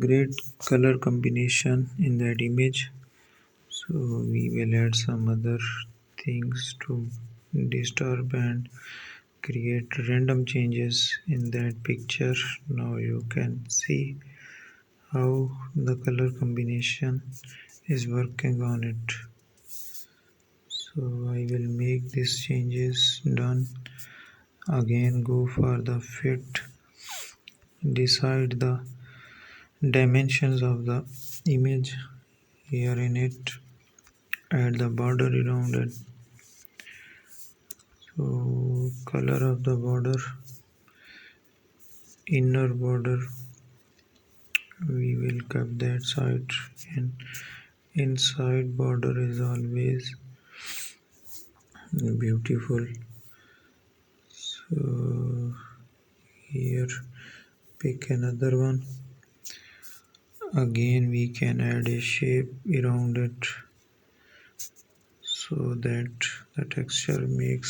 great color combination in that image, so we will add some other things to disturb and create random changes in that picture. Now you can see how the color combination is working on it. So I will make these changes done. Again go for the fit, decide the dimensions of the image here in it, add the border around it. So color of the border, inner border, we will cut that side, and inside border is always beautiful. So here pick another one. Again we can add a shape around it so that the texture makes